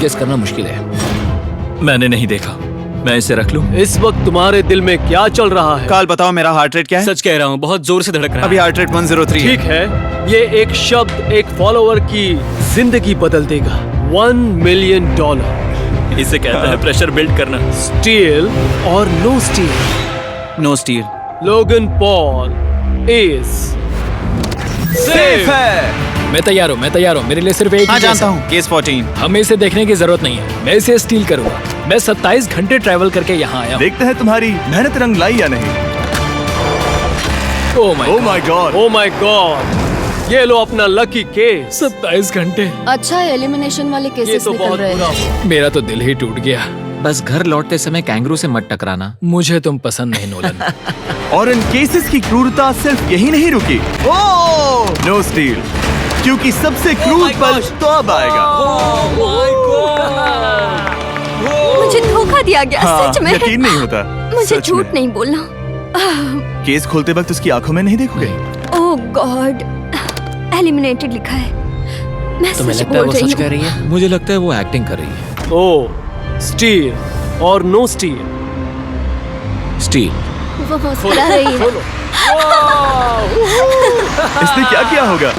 Guess करना मुश्किल है। मैंने नहीं देखा, मैं इसे रख लूं? इस वक्त तुम्हारे दिल में क्या चल रहा है? काल बताओ मेरा हार्ट रेट क्या है? सच कह रहा हूँ, बहुत जोर से धड़क रहा अभी है। हार्ट रेट 103 ठीक है, ये एक शब्द एक फॉलोअर की जिंदगी बदल देगा। $1 मिलियन। इसे कहते हैं प्रेशर बिल्ड करना। स्टील और no steal. No steal. Logan Paul is safe है। मैं तैयार हूँ, मेरे लिए सिर्फ एक हाँ ही जानता केस है। हूँ, केस 14। हमें इसे देखने की जरूरत नहीं है, मैं इसे स्टील करूंगा। मैं 27 घंटे ट्रैवल करके यहाँ आया हूँ। देखते हैं तुम्हारी मेहनत रंग लाई या नहीं। Oh my God, oh my God, ये लो अपना लकी केस। 27 घंटे। अच्छा एलिमिनेशन वाले ये केसेस तो निकल बहुत रहे बुरा हैं। हुआ। मेरा तो दिल ही टूट गया। बस घर लौटते समय कैंगरू से मत टकराना। मुझे तुम पसंद नहीं नोलन। और इन केसेस की क्रूरता सिर्फ यही नहीं रुकी। ओह नो स्टील, क्योंकि सबसे क्रूर पल तो अब आएगा। मुझे धोखा दिया गया, हाँ, सच में। यकीन नहीं होता। मुझे सच झूठ में। नहीं बोलना। केस खोलते वक्त उसकी आंखों में नहीं देखोगे। ओह गॉड, एलिमिनेटेड लिखा है। मैं तुम्हें सच लगता है बोल वो रही सच कह हूँ। रही है? मुझे लगता है वो एक्टिंग कर रही है। ओ स्टील और नो स्टील। स्टील। वो मुस्कुरा रही है। इसने क्या किया होगा?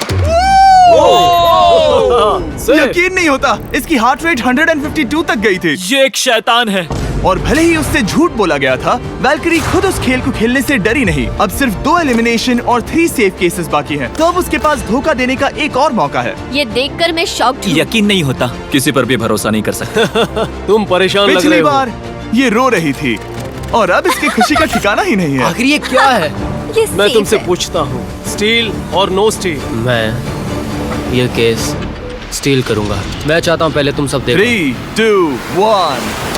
यकीन नहीं होता, इसकी हार्ट रेट 152 तक गई थी। ये एक शैतान है। और भले ही उससे झूठ बोला गया था, वैल्करी खुद उस खेल को खेलने से डरी नहीं। अब सिर्फ 2 एलिमिनेशन और 3 सेफ केसेस बाकी हैं। तो अब उसके पास धोखा देने का एक और मौका है। ये देखकर मैं शॉक्ड हूँ। यकीन नहीं होता, किसी पर भी भरोसा नहीं कर सकता। तुम परेशान लग रहे पिछली हो। बार ये रो रही थी और अब इसकी खुशी का ठिकाना ही नहीं है। आखिर ये क्या है? ये मैं safe तुमसे है। पूछता हूँ, स्टील और नो स्टील? मैं ये केस स्टील करूंगा। मैं चाहता हूँ पहले तुम सब देखो। 3, 2, 1।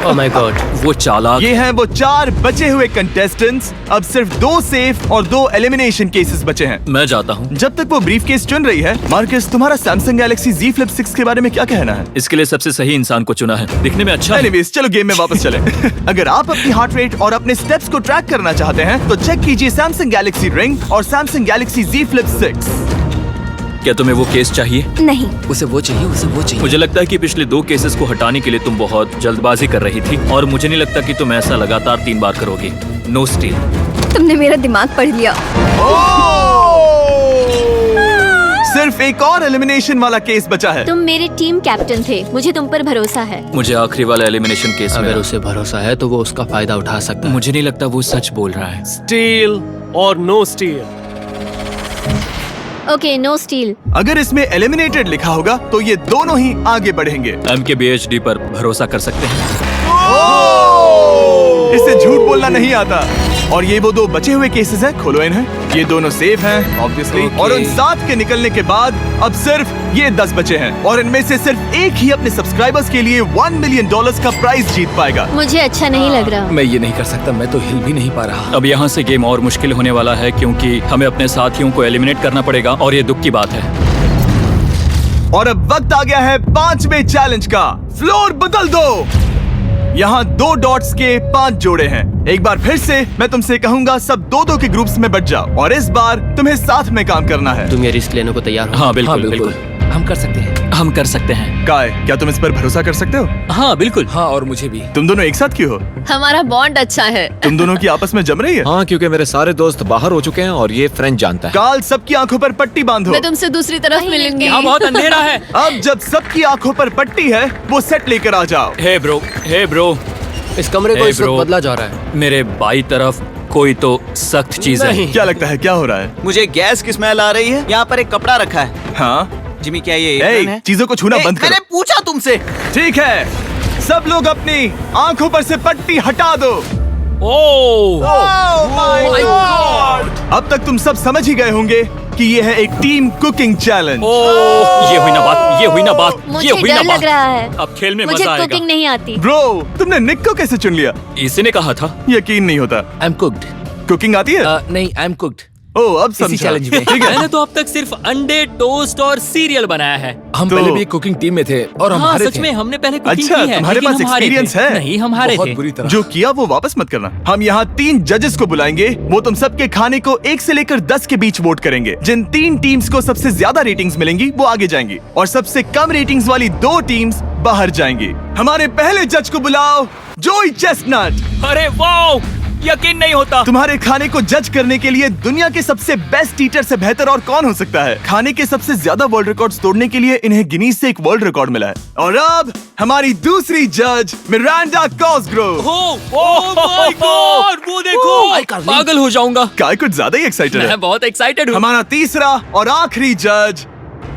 ओह माय गॉड, वो चालाक। ये हैं वो 4 बचे हुए कंटेस्टेंट्स। अब सिर्फ 2 सेफ और 2 एलिमिनेशन केसेस बचे हैं। मैं जाता हूँ। जब तक वो ब्रीफ केस चुन रही है, मार्कस तुम्हारा सैमसंग गैलेक्सी Z Flip 6 के बारे में क्या कहना है? इसके लिए सबसे सही इंसान को चुना है, दिखने में अच्छा है। एनीवेज, चलो गेम में वापस चलें। अगर आप अपनी हार्ट रेट और अपने स्टेप्स को ट्रैक करना चाहते हैं तो चेक कीजिए सैमसंग गैलेक्सी रिंग और सैमसंग गैलेक्सी Z Flip 6। क्या तुम्हें वो केस चाहिए? नहीं, उसे वो चाहिए। मुझे लगता है कि पिछले 2 केसेस को हटाने के लिए तुम बहुत जल्दबाजी कर रही थी, और मुझे नहीं लगता कि तुम ऐसा लगातार 3 बार करोगी। No steal. तुमने मेरा दिमाग पढ़ लिया। सिर्फ एक और एलिमिनेशन वाला केस बचा है। तुम मेरे टीम कैप्टन थे, मुझे तुम पर भरोसा है। मुझे आखिरी वाला एलिमिनेशन केस अगर में उसे भरोसा है तो वो उसका फायदा उठा सकता है। मुझे नहीं लगता वो सच बोल रहा है। स्टील और no steal? Okay, no steal. अगर इसमें एलिमिनेटेड लिखा होगा तो ये दोनों ही आगे बढ़ेंगे। MKBHD पर भरोसा कर सकते हैं। इसे झूठ बोलना नहीं आता। और ये वो 2 बचे हुए केसेस हैं, खोलो इन्हें। ये दोनों सेफ हैं ऑब्वियसली। और उन 7 के निकलने के बाद अब सिर्फ ये 10 बचे हैं, और इनमें से सिर्फ एक ही अपने सब्सक्राइबर्स के लिए $1 मिलियन का प्राइज जीत पाएगा। मुझे अच्छा नहीं लग रहा। मैं ये नहीं कर सकता, मैं तो हिल भी नहीं पा रहा। अब यहाँ से गेम और मुश्किल होने वाला है, क्योंकि हमें अपने साथियों को एलिमिनेट करना पड़ेगा, और ये दुख की बात है। और अब वक्त आ गया है 5वें चैलेंज का। फ्लोर बदल दो। यहाँ 2 डॉट्स के 5 जोड़े हैं। एक बार फिर से मैं तुमसे कहूंगा, सब 2-2 के ग्रुप्स में बट जाओ, और इस बार तुम्हें साथ में काम करना है। तुम ये रिस्क लेने को तैयार हो? हाँ बिल्कुल, हाँ, बिल्कुल। हम कर सकते हैं। हम कर सकते हैं। काय, क्या तुम इस पर भरोसा कर सकते हो? हाँ बिल्कुल। हाँ, और मुझे भी। तुम दोनों एक साथ क्यों हो? हमारा बॉन्ड अच्छा है। तुम दोनों की आपस में जम रही है? हाँ, क्योंकि मेरे सारे दोस्त बाहर हो चुके हैं और ये फ्रेंड जानता है। काल, सबकी आंखों पर पट्टी बांधो। मैं तुमसे दूसरी तरफ मिलूंगी। यहाँ बहुत अंधेरा है। अब जब सबकी आंखों पर पट्टी है, वो सेट लेकर आ जाओ। हे ब्रो, इस कमरे को Hey, इस वक्त bro. बदला जा रहा है। मेरे बाई तरफ कोई तो सख्त चीज है। क्या लगता है क्या हो रहा है? मुझे गैस की स्मेल आ रही है। यहाँ पर एक कपड़ा रखा है। हाँ, जिमी, क्या ये ए, एप्रन है? चीजों को छूना बंद मैंने करो। पूछा तुमसे। ठीक है, सब लोग अपनी आंखों पर से पट्टी हटा दो। ओह अब तक तुम सब समझ ही गए होंगे कि ये है एक टीम कुकिंग चैलेंज। ओह, ये हुई ना बात, ये हुई ना बात, ये मुझे हुई ना डर लग बात। रहा है। अब खेल में मुझे मजा आएगा। कुकिंग नहीं आती। ब्रो, तुमने निक को कैसे चुन लिया? इसी ने कहा था। यकीन नहीं होता। I am cooked. कुकिंग आती है? नहीं, आई एम कुक्ड। ओ अब समझा। challenge में। ठीक है। मैंने तो अब तक सिर्फ अंडे, टोस्ट और सीरियल बनाया है। हम तो- पहले भी कुकिंग टीम में थे और हम हाँ, हारे सच थे। में हमने पहले कुकिंग अच्छा, की है, तुम्हारे लेकिन पास हम हारे experience थे। है? नहीं, हम हारे बहुत थे। बुरी तरह। जो किया वो वापस मत करना। हम यहाँ 3 जजेस को बुलाएंगे, वो तुम सबके खाने को 1 से लेकर 10 के बीच वोट करेंगे। जिन 3 टीम्स को सबसे ज्यादा रेटिंग्स मिलेंगी वो आगे जाएंगी और सबसे कम रेटिंग्स वाली 2 टीम्स बाहर जाएंगी। हमारे पहले जज को बुलाओ, जोई चेस्टनट। अरे वाओ, यकीन नहीं होता। तुम्हारे खाने को जज करने के लिए दुनिया के सबसे बेस्ट ईटर से बेहतर और कौन हो सकता है। खाने के सबसे ज्यादा वर्ल्ड रिकॉर्ड्स तोड़ने के लिए इन्हें गिनीज से एक वर्ल्ड रिकॉर्ड मिला है। और अब हमारी दूसरी जज मिरांडा कॉसग्रोव। ओह माय गॉड, वो देखो, पागल हो जाऊंगा। काय कुछ ज्यादा ही एक्साइटेड है। मैं बहुत एक्साइटेड हूँ। हमारा तीसरा और आखिरी जज,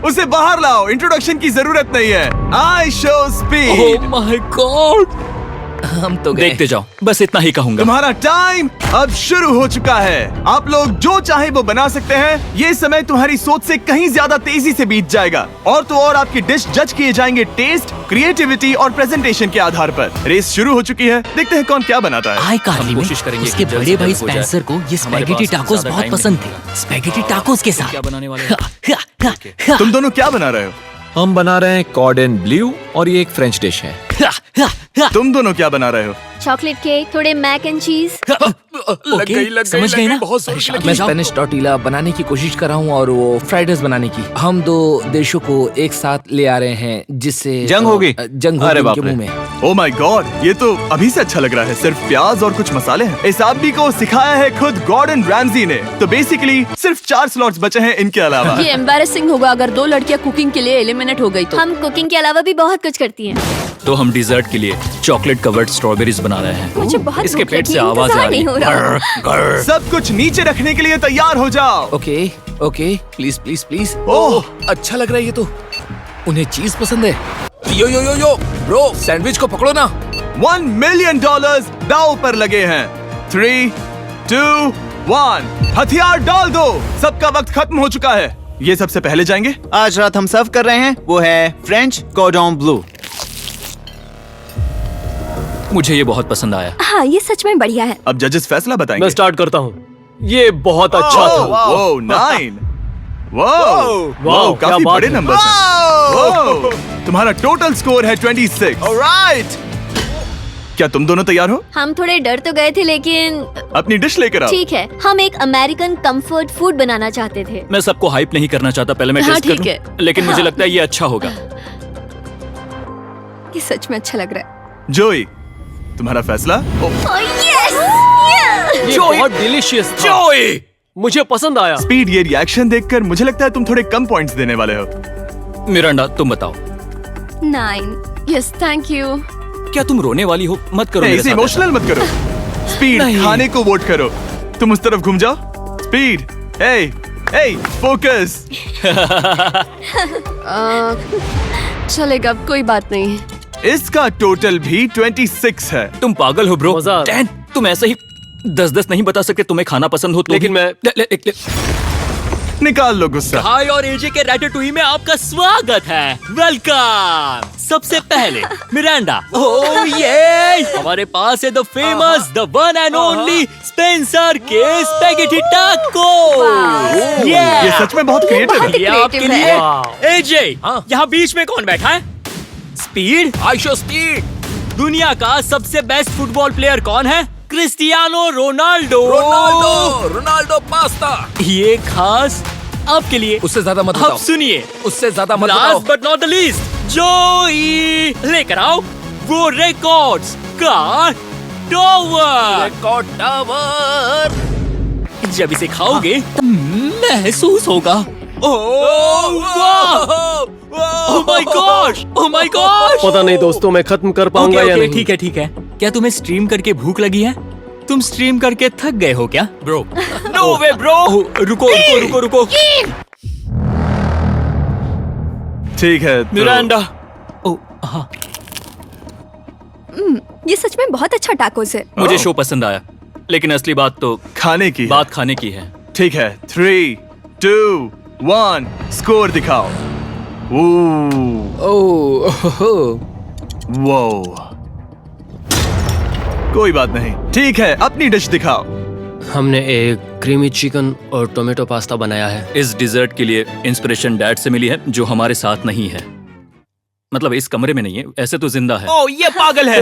उसे बाहर लाओ, इंट्रोडक्शन की जरूरत नहीं है। I show speed. Oh my God, हम तो गए। देखते जाओ, बस इतना ही कहूंगा। तुम्हारा टाइम अब शुरू हो चुका है। आप लोग जो चाहे वो बना सकते हैं। ये समय तुम्हारी सोच से कहीं ज्यादा तेजी से बीत जाएगा। और तो और आपकी डिश जज किए जाएंगे टेस्ट, क्रिएटिविटी और प्रेजेंटेशन के आधार पर। रेस शुरू हो चुकी है, देखते हैं कौन क्या बनाता है। आई कार्ली हम में कोशिश करेंगे उसके कि जल्द बड़े से भाई जल्द हो जाए। स्पेंसर को ये हमारे स्पैगेटी पास टाकोस ज्यादा बहुत टाइम पसंद नहीं थे। स्पैगेटी टाकोस के साथ क्या बनाने वाले हैं? तुम दोनों क्या बना रहे हो? हम बना रहे हैं कॉर्डन ब्लू और ये एक फ्रेंच डिश है। तुम दोनों क्या बना रहे हो? चॉकलेट केक, थोड़े मैक एंड चीज। ओके, समझ गई ना? मैं स्पेनिश टॉर्टिला बनाने की कोशिश कर रहा हूँ और वो फ्राइड राइस बनाने की। हम 2 देशों को एक साथ ले आ रहे हैं जिससे जंग होगी? जंग अरे होगी बाप उनके रे। मुंह में। ओ माय गॉड, ये तो अभी से अच्छा लग रहा है। सिर्फ प्याज और कुछ मसाले हैं। इस आदमी को सिखाया है खुद गॉर्डन रैमजी ने। तो बेसिकली सिर्फ 4 स्लॉट्स बचे हैं इनके अलावा। ये एम्बैरेसिंग होगा अगर 2 लड़कियां कुकिंग के लिए एलिमिनेट हो गई तो। हम कुकिंग के अलावा भी बहुत कुछ करती हैं। तो हम डिजर्ट के लिए चॉकलेट कवर्ड स्ट्रॉबेरीज बना रहे हैं। मुझे बहुत इसके भूख पेट लगी से है, आवाज आ इंतजार रही नहीं हो रहा। है। सब कुछ नीचे रखने के लिए तैयार हो जाओ। Okay okay, please please please. Oh, अच्छा लग रहा है ये तो। उन्हें चीज पसंद है। यो यो यो यो ब्रो, सैंडविच को पकड़ो ना। $1 मिलियन दांव पर लगे हैं। 3, 2, 1, हथियार डाल दो। सबका वक्त खत्म हो चुका है। ये सबसे पहले जाएंगे। आज रात हम सर्व कर रहे हैं वो है फ्रेंच कॉर्डन ब्लू। मुझे ये बहुत पसंद आया। हाँ, ये सच में बढ़िया है। अब जजेस फैसला बताएंगे। मैं स्टार्ट करता हूँ। ये बहुत अच्छा था। वो 9। वाह, वाह, क्या काफी बात बड़े है। नंबर हैं। तुम्हारा टोटल स्कोर है 26। ऑलराइट, क्या तुम दोनों तैयार हो? हम थोड़े डर तो गए थे लेकिन अपनी डिश लेकर आओ। ठीक है। हम एक अमेरिकन कंफर्ट फूड बनाना चाहते थे। मैं सबको हाइप नहीं करना चाहता, पहले मैं हाँ, टेस्ट ठीक करूं। है। लेकिन मुझे लगता है ये अच्छा होगा। ये सच में अच्छा लग रहा है। जोई, तुम्हारा फैसला? ये बहुत डिलीशियस था। मुझे पसंद आया। स्पीड, ये रिएक्शन देखकर मुझे लगता है तुम थोड़े कम पॉइंट्स देने वाले हो। मिरांडा, तुम बताओ। 9। Yes, thank you. क्या तुम रोने वाली हो? मत करो मेरे इसे साथ इमोशनल मत करो। स्पीड, नहीं। खाने को वोट करो। तुम उस तरफ घूम जाओ। स्पीड, ए, फोकस। चलेगा, कोई बात नहीं। इसका टोटल भी 26 है। ऐसा। तुम पागल हो ब्रो। मजा आ रहा है। 10, तुम ऐसे ही 10-10 नहीं बता सकते। तुम्हें खाना पसंद हो तो लेकिन भी- मैं- ले। निकाल लो गुस्सा। हाय और एजे के रैटाटूई में आपका स्वागत है। वेलकम। सबसे पहले मिरांडा। ओह ये हमारे पास है the famous, the one and only Spencer के स्पैगेटी टाको। ये सच में बहुत क्रिएटिव है। ये आपके creative लिए। है। एजे, यहाँ बीच में कौन बैठा है? स्पीड। I show speed. दुनिया का सबसे बेस्ट फुटबॉल प्लेयर कौन है? Cristiano Ronaldo. Ronaldo pasta. ये खास आपके लिए। उससे ज्यादा मत अब बताओ। सुनिए, उससे ज्यादा मत बताओ। Last but not the least, जोई लेकर आओ वो रिकॉर्ड्स का टॉवर। Record tower. जब इसे खाओगे तब महसूस होगा। Oh my gosh, oh my gosh. पता नहीं दोस्तों, मैं खत्म कर पाऊंगा या नहीं। ठीक है ठीक है। क्या तुम्हें स्ट्रीम करके भूख लगी है? तुम स्ट्रीम करके थक गए हो क्या ब्रो? No way bro. रुको रुको रुको रुको। ठीक है तो मिरांडा। ओ हाँ, ये सच में बहुत अच्छा टाकोस है। मुझे शो पसंद आया, लेकिन असली बात तो खाने की है। बात खाने की है। ठीक है, 3, 2, 1, स्कोर दिखाओ। वो कोई बात नहीं। ठीक है, अपनी डिश दिखाओ। हमने एक क्रीमी चिकन और टोमेटो पास्ता बनाया है। इस डिजर्ट के लिए इंस्पिरेशन डैड से मिली है, जो हमारे साथ नहीं है। मतलब इस कमरे में नहीं है, ऐसे तो जिंदा है। ओ ये पागल है।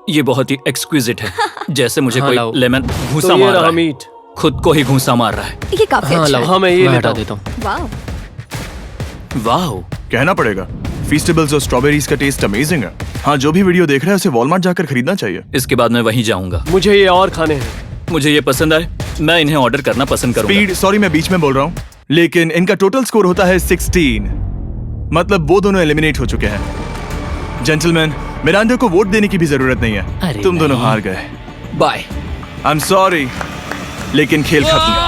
ये बहुत ही एक्सक्विजिट है, जैसे मुझे हाँ, लाओ। कोई लेमन घूसा तो ये मार रहा रहा है। मीट। खुद को ही घूसा मार रहा है। ये काफी हाँ अच्छा लाओ, है। हाँ, मैं ये मैं लेता हटा हूँ। देता हूँ। वाह। वाह, कहना पड़ेगा, फीस्टेबल्स और स्ट्रॉबेरीज का टेस्ट अमेजिंग है। हाँ, जो भी वीडियो देख रहा है उसे वॉलमार्ट जाकर खरीदना चाहिए। इसके बाद मैं वहीं जाऊंगा। मुझे ये और खाने हैं। मुझे ये पसंद आए, मैं इन्हें ऑर्डर करना पसंद करूंगा। स्पीड, सॉरी मैं बीच में बोल रहा हूँ, लेकिन इनका टोटल स्कोर होता है 16। मतलब वो दोनों एलिमिनेट हो चुके हैं। जेंटलमैन, मिरांडा को वोट देने की भी जरूरत नहीं है। अरे तुम दोनों नहीं। हार गए। बाय। आई एम सॉरी, लेकिन खेल खत्म।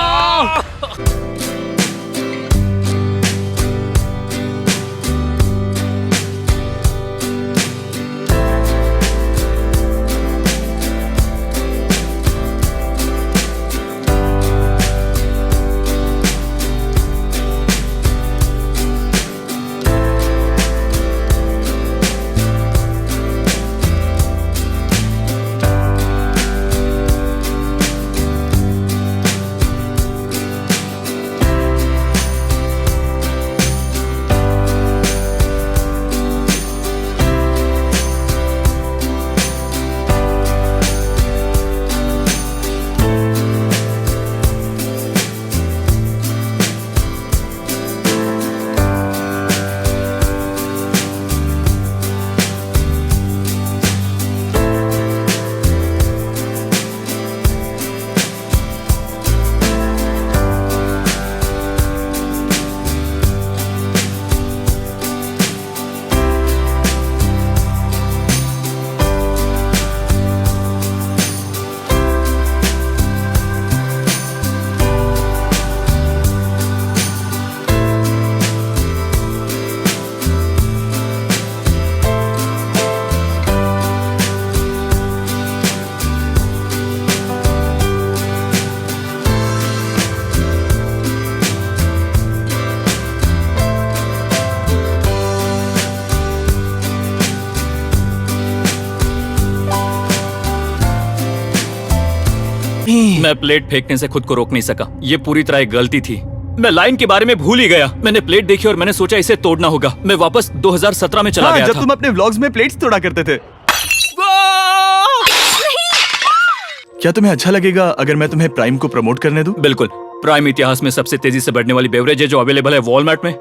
मैं प्लेट फेंकने से खुद को रोक नहीं सका। ये पूरी तरह एक गलती थी। मैं लाइन के बारे में भूल ही गया। मैंने प्लेट देखी और मैंने सोचा इसे तोड़ना होगा। मैं वापस 2017 में चला हाँ, गया जब था। तुम अपने व्लॉग्स में प्लेट्स तोड़ा करते थे। क्या तुम्हें अच्छा लगेगा अगर मैं तुम्हें प्राइम को प्रमोट करने दूं? बिल्कुल। प्राइम इतिहास में सबसे तेजी से बढ़ने वाली बेवरेज है जो अवेलेबल है वॉलमार्ट में।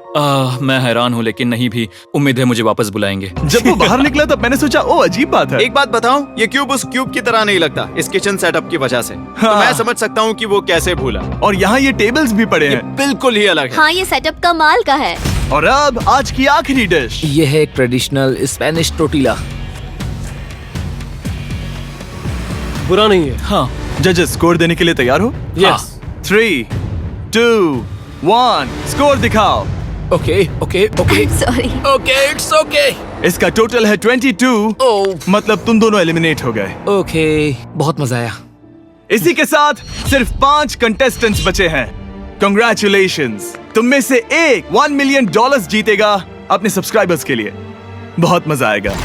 मैं हैरान हूँ, लेकिन नहीं भी। उम्मीद है मुझे वापस बुलाएंगे। जब वो बाहर निकला तब मैंने सोचा ओ अजीब बात है। एक बात बताऊं, ये क्यूब उस क्यूब की तरह नहीं लगता इस किचन सेटअप की वजह से। तो हाँ। मैं समझ सकता हूँ कि वो कैसे भूला। और यहाँ ये टेबल्स भी पड़े ये हैं। बिल्कुल ही अलग है। हाँ, ये सेटअप कमाल का है। और अब आज की आखिरी डिश। ये है एक ट्रेडिशनल स्पेनिश टोटीला। बुरा नहीं है। हाँ, जजेस स्कोर देने के लिए तैयार हो? यस। 3, 2, 1 स्कोर दिखाओ। Okay okay okay sorry. Okay, it's okay. इसका टोटल है 22। ओह, मतलब तुम दोनों एलिमिनेट हो गए। ओके, बहुत मजा आया। इसी के साथ सिर्फ 5 कंटेस्टेंट्स बचे हैं। कंग्रेचुलेशंस, तुम में से एक $1 मिलियन जीतेगा अपने सब्सक्राइबर्स के लिए। बहुत मजा आएगा।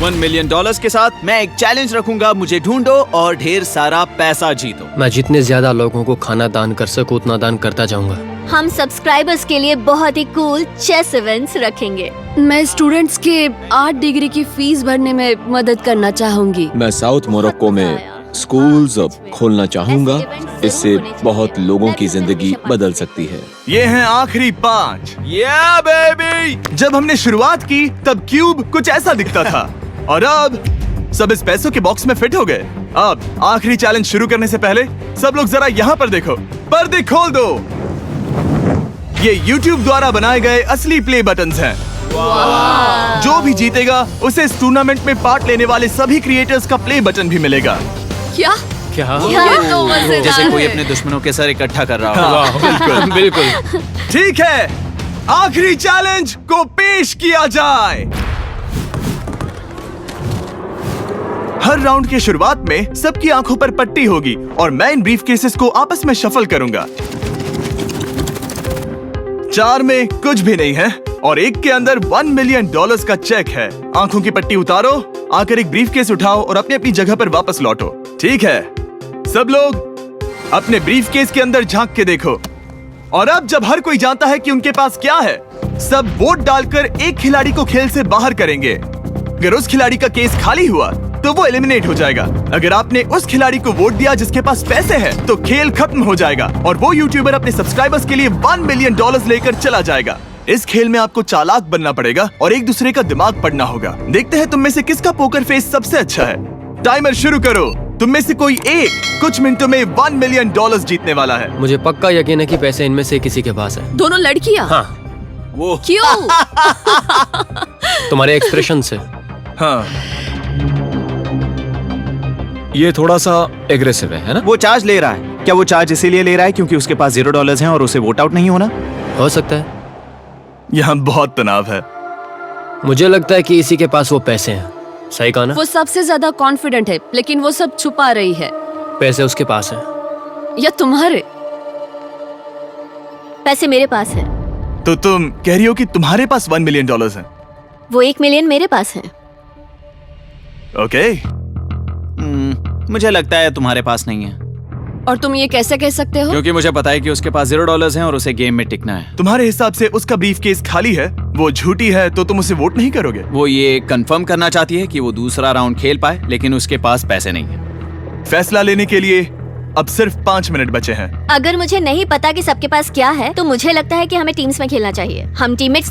$1 मिलियन के साथ मैं एक चैलेंज रखूंगा, मुझे ढूंढो और ढेर सारा पैसा जीतो। मैं जितने ज्यादा लोगों को खाना दान कर सकूं उतना दान करता जाऊंगा। हम सब्सक्राइबर्स के लिए बहुत ही कूल चेस इवेंट्स रखेंगे। मैं स्टूडेंट्स के 8 डिग्री की फीस भरने में मदद करना चाहूंगी। मैं साउथ मोरक्को में स्कूल्स खोलना चाहूंगा। इससे बहुत लोगों की जिंदगी बदल सकती है। ये हैं आखिरी 5। Yeah, baby! जब हमने शुरुआत की तब क्यूब कुछ ऐसा दिखता था और अब सब इस पैसों के बॉक्स में फिट हो गए। अब आखिरी चैलेंज शुरू करने से पहले सब लोग जरा यहाँ पर देखो। पर्दे खोल दो। ये YouTube द्वारा बनाए गए असली प्ले बटन्स हैं। जो भी जीतेगा उसे इस टूर्नामेंट में पार्ट लेने वाले सभी क्रिएटर्स का प्ले बटन भी मिलेगा। क्या? क्या? ये तो मजेदार जैसे कोई है। अपने दुश्मनों के सर इकट्ठा कर रहा हो। हाँ, बिल्कुल। ठीक है, आखिरी चैलेंज को पेश किया जाए। हर राउंड की शुरुआत में सबकी आंखों पर पट्टी होगी और मैं इन ब्रीफ केसेस को आपस में शफल करूंगा। 4 में कुछ भी नहीं है और एक के अंदर $1 मिलियन का चेक है। आंखों की पट्टी उतारो, आकर एक ब्रीफ केस उठाओ और अपनी अपनी जगह पर वापस लौटो। ठीक है, सब लोग अपने ब्रीफकेस के अंदर झांक के देखो। और अब जब हर कोई जानता है कि उनके पास क्या है, सब वोट डालकर एक खिलाड़ी को खेल से बाहर करेंगे। अगर उस खिलाड़ी का केस खाली हुआ तो वो एलिमिनेट हो जाएगा। अगर आपने उस खिलाड़ी को वोट दिया जिसके पास पैसे हैं, तो खेल खत्म हो जाएगा और वो यूट्यूबर अपने सब्सक्राइबर्स के लिए $1 मिलियन लेकर चला जाएगा। इस खेल में आपको चालाक बनना पड़ेगा और एक दूसरे का दिमाग पढ़ना होगा। देखते हैं तुम में से किसका पोकर फेस सबसे अच्छा है। टाइमर शुरू करो। तुम में से कोई एक कुछ मिनटों में $1 मिलियन जीतने वाला है। मुझे पक्का यकीन है कि पैसे इनमें से किसी के पास है। दोनों लड़कियां? हाँ, वो क्यों? तुम्हारे एक्सप्रेशन से। हाँ, ये थोड़ा सा एग्रेसिव है ना? वो चार्ज ले रहा है। क्या वो चार्ज इसीलिए ले रहा है क्योंकि उसके पास $0 हैं और उसे वोट आउट नहीं होना? हो सकता है। यहाँ बहुत तनाव है। मुझे लगता है कि इसी के पास वो पैसे हैं। सही कहा ना? वो सबसे ज्यादा कॉन्फिडेंट है, लेकिन वो सब छुपा रही है। पैसे उसके पास हैं। या तुम्हारे? पैसे मेरे पास है। तो तुम कह रही हो कि तुम्हारे पास $1 मिलियन है? वो 1 मिलियन मेरे पास है। ओके। मुझे लगता है तुम्हारे पास नहीं है। और तुम ये कैसे कह सकते हो? क्योंकि मुझे पता है कि उसके पास $0 हैं और उसे गेम में टिकना है। तुम्हारे हिसाब से उसका ब्रीफकेस खाली है, वो झूठी है, तो तुम उसे वोट नहीं करोगे? वो ये कंफर्म करना चाहती है कि वो दूसरा राउंड खेल पाए, लेकिन उसके पास पैसे नहीं है। फैसला लेने के लिए अब सिर्फ 5 मिनट बचे हैं। अगर मुझे नहीं पता कि सबके पास क्या है, तो मुझे लगता है कि हमें टीम्स में खेलना चाहिए। हम टीममेट्स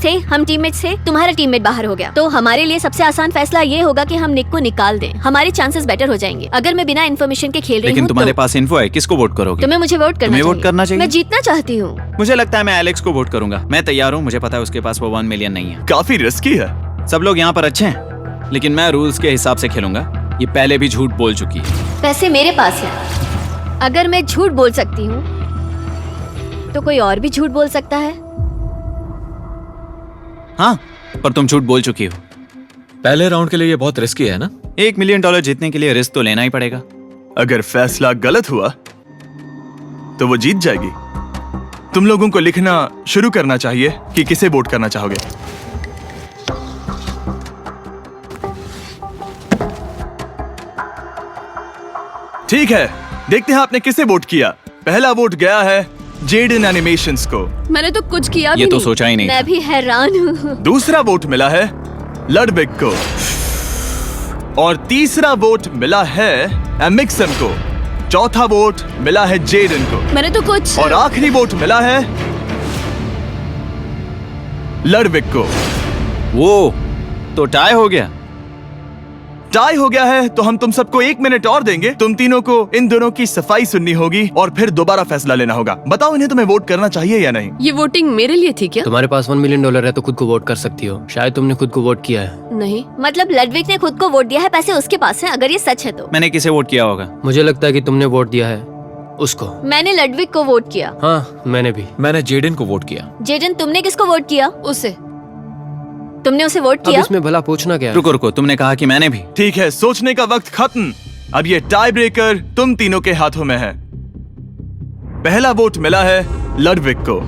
थे, तुम्हारा टीममेट बाहर हो गया, तो हमारे लिए सबसे आसान फैसला ये होगा कि हम निक को निकाल दें। हमारे चांसेस बेटर हो जाएंगे। अगर मैं बिना इन्फॉर्मेशन के खेल रही लेकिन हूँ, तुम्हारे तो पास इन्फो है, किसको वोट करोगे? तुम्हें मुझे वोट करना तुम्हें चाहिए। वोट करना चाहिए? मैं जीतना चाहती हूँ। मुझे लगता है मैं एलेक्स को वोट करूंगा। मैं तैयार हूँ। मुझे पता है उसके पास वो 1 मिलियन नहीं है। काफी रिस्की है। सब लोग यहाँ पर अच्छे हैं, लेकिन मैं रूल्स के हिसाब से खेलूंगा। ये पहले भी झूठ बोल चुकी है। पैसे मेरे पास है। अगर मैं झूठ बोल सकती हूँ, तो कोई और भी झूठ बोल सकता है। हाँ, पर तुम झूठ बोल चुकी हो। पहले राउंड के लिए ये बहुत रिस्की है ना? $1 मिलियन जीतने के लिए रिस्क तो लेना ही पड़ेगा। अगर फैसला गलत हुआ तो वो जीत जाएगी। तुम लोगों को लिखना शुरू करना चाहिए कि किसे वोट करना चाहोगे। ठीक है, देखते हैं आपने किसे वोट किया। पहला वोट गया है जेडन एनिमेशंस को। मैंने तो कुछ किया भी ये तो नहीं। सोचा ही नहीं था। मैं भी हैरान हूँ। दूसरा वोट मिला है लडविक को और तीसरा वोट मिला है एमिक्सन को। चौथा वोट मिला है जेडन को मैंने तो कुछ। और आखिरी वोट मिला है लडविक को। वो तो टाई हो गया। टाई हो गया है तो हम तुम सबको 1 मिनट और देंगे। तुम तीनों को इन दोनों की सफाई सुननी होगी और फिर दोबारा फैसला लेना होगा। बताओ इन्हें तुम्हें वोट करना चाहिए या नहीं। ये वोटिंग मेरे लिए थी क्या? तुम्हारे पास $1 मिलियन है तो खुद को वोट कर सकती हो। शायद तुमने खुद को वोट किया है। नहीं। मतलब लडविक ने खुद को वोट दिया है, पैसे उसके पास हैं। अगर ये सच है तो मैंने किसे वोट किया होगा? मुझे लगता है कि तुमने वोट दिया है उसको। मैंने लडविक को वोट किया। हाँ, मैंने भी। मैंने जेडन को वोट किया। जेडन, तुमने किसको वोट किया? उसे। तुमने उसे वोट अब किया? इसमें भला पूछना क्या है? रुको रुको, तुमने कहा कि मैंने भी। ठीक है, सोचने का वक्त खत्म। अब ये टाई ब्रेकर तुम तीनों के हाथों में है। पहला वोट मिला है लडविक को।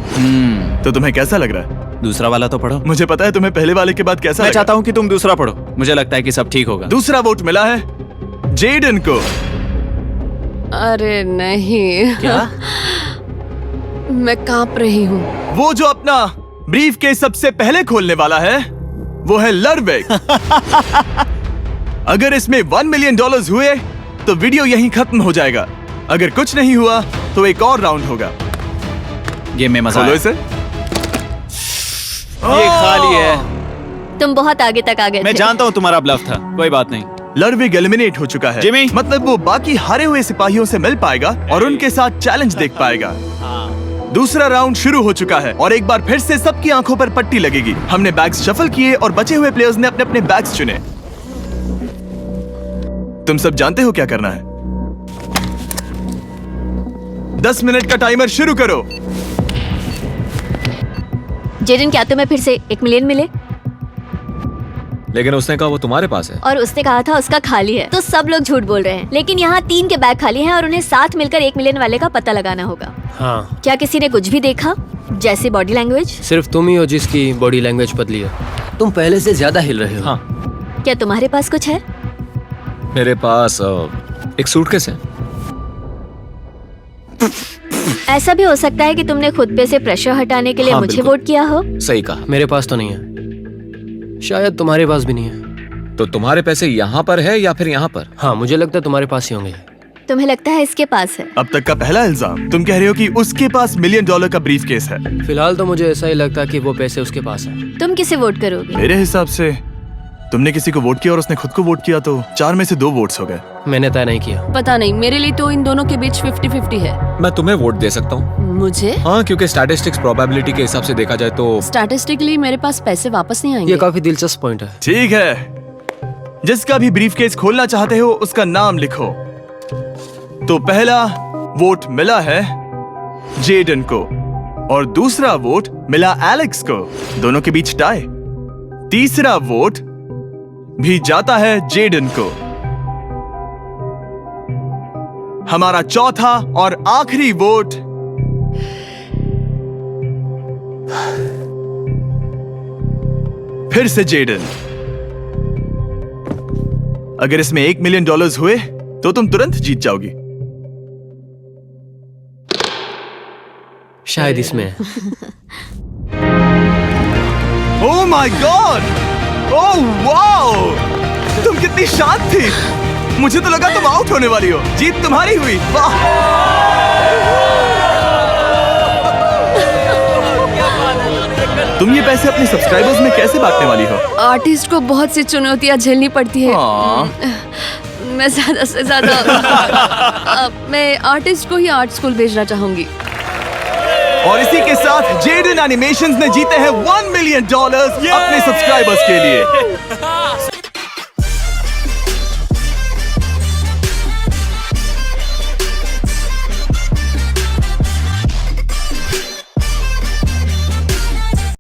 तो तुम्हें कैसा लग रहा है? दूसरा वाला तो पढ़ो। मुझे पता है तुम्हें पहले वाले के बाद कैसा मैं लगा। चाहता हूँ कि तुम दूसरा पढ़ो। मुझे लगता है कि सब ठीक होगा। दूसरा वोट मिला है जेडन को। अरे नहीं। क्या? मैं कांप रही हूँ। वो जो अपना ब्रीफ के सबसे पहले खोलने वाला है वो है लडविक। अगर इसमें $1 मिलियन हुए तो वीडियो यहीं खत्म हो जाएगा। अगर कुछ नहीं हुआ तो एक और राउंड होगा। गेम में मजा खोलो आया। इसे। ये खाली है। तुम बहुत आगे तक आ गए मैं थे। जानता हूँ तुम्हारा ब्लफ था। कोई बात नहीं। लडविक एलिमिनेट हो चुका है। जिमी। मतलब वो बाकी हारे हुए सिपाहियों से मिल पाएगा और उनके साथ चैलेंज देख पाएगा। दूसरा राउंड शुरू हो चुका है और एक बार फिर से सबकी आंखों पर पट्टी लगेगी। हमने बैग्स शफल किए और बचे हुए प्लेयर्स ने अपने अपने बैग्स चुने। तुम सब जानते हो क्या करना है। 10 मिनट का टाइमर शुरू करो। जेडन, क्या तुम्हें फिर से 1 मिलियन मिले? लेकिन उसने कहा वो तुम्हारे पास है। और उसने कहा था उसका खाली है। तो सब लोग झूठ बोल रहे हैं। लेकिन यहाँ 3 के बैग खाली हैं और उन्हें साथ मिलकर 1 मिलियन वाले का पता लगाना होगा। हाँ। क्या किसी ने कुछ भी देखा, जैसे बॉडी लैंग्वेज? सिर्फ तुम ही हो जिसकी बॉडी लैंग्वेज बदली है। तुम पहले से ज्यादा हिल रहे हो। हाँ। क्या तुम्हारे पास कुछ है? मेरे पास एक सूटकेस है। ऐसा भी हो सकता है कि तुमने खुद पे से प्रेशर हटाने के लिए हाँ, मुझे बिल्कुल। वोट किया हो। सही कहा। मेरे पास तो नहीं है, शायद तुम्हारे पास भी नहीं है। तो तुम्हारे पैसे यहाँ पर है या फिर यहाँ पर? हाँ, मुझे लगता है तुम्हारे पास ही होंगे। तुम्हें लगता है इसके पास है? अब तक का पहला इल्जाम। तुम कह रहे हो कि उसके पास $1 मिलियन का ब्रीफ केस है। फिलहाल तो मुझे ऐसा ही लगता है कि वो पैसे उसके पास हैं। तुम किसे वोट करोगे? मेरे हिसाब से तुमने किसी को वोट किया और उसने खुद को वोट किया, तो 4 में से 2 वोट्स हो गए। मैंने तय नहीं किया। पता नहीं, मेरे लिए तो इन दोनों के बीच 50-50 है। मैं तुम्हें वोट दे सकता हूँ। मुझे हाँ, क्योंकि स्टैटिस्टिक्स प्रोबेबिलिटी के हिसाब से देखा जाए तो स्टैटिस्टिकली मेरे पास पैसे वापस नहीं आएंगे। ये काफी दिलचस्प पॉइंट है। ठीक है, जिसका भी ब्रीफ केस खोलना चाहते हो उसका नाम लिखो। तो पहला वोट मिला है जेडन को और दूसरा वोट मिला एलेक्स को। दोनों के बीच टाई। तीसरा वोट भी जाता है जेडन को। हमारा चौथा और आखिरी वोट फिर से जेडन। अगर इसमें $1 मिलियन हुए तो तुम तुरंत जीत जाओगी। शायद इसमें है। Oh my God! Oh wow! तुम कितनी शांत थी। मुझे तो लगा तुम आउट होने वाली हो। जीत तुम्हारी हुई। वाह! तुम ये पैसे अपने सब्सक्राइबर्स में कैसे बांटने वाली हो? आर्टिस्ट को बहुत सी चुनौतियां झेलनी पड़ती है। मैं ज्यादा से ज्यादा मैं आर्टिस्ट को ही आर्ट स्कूल भेजना चाहूंगी। और इसी के साथ जेडन एनिमेशंस ने जीते हैं $1 मिलियन अपने सब्सक्राइबर्स के लिए।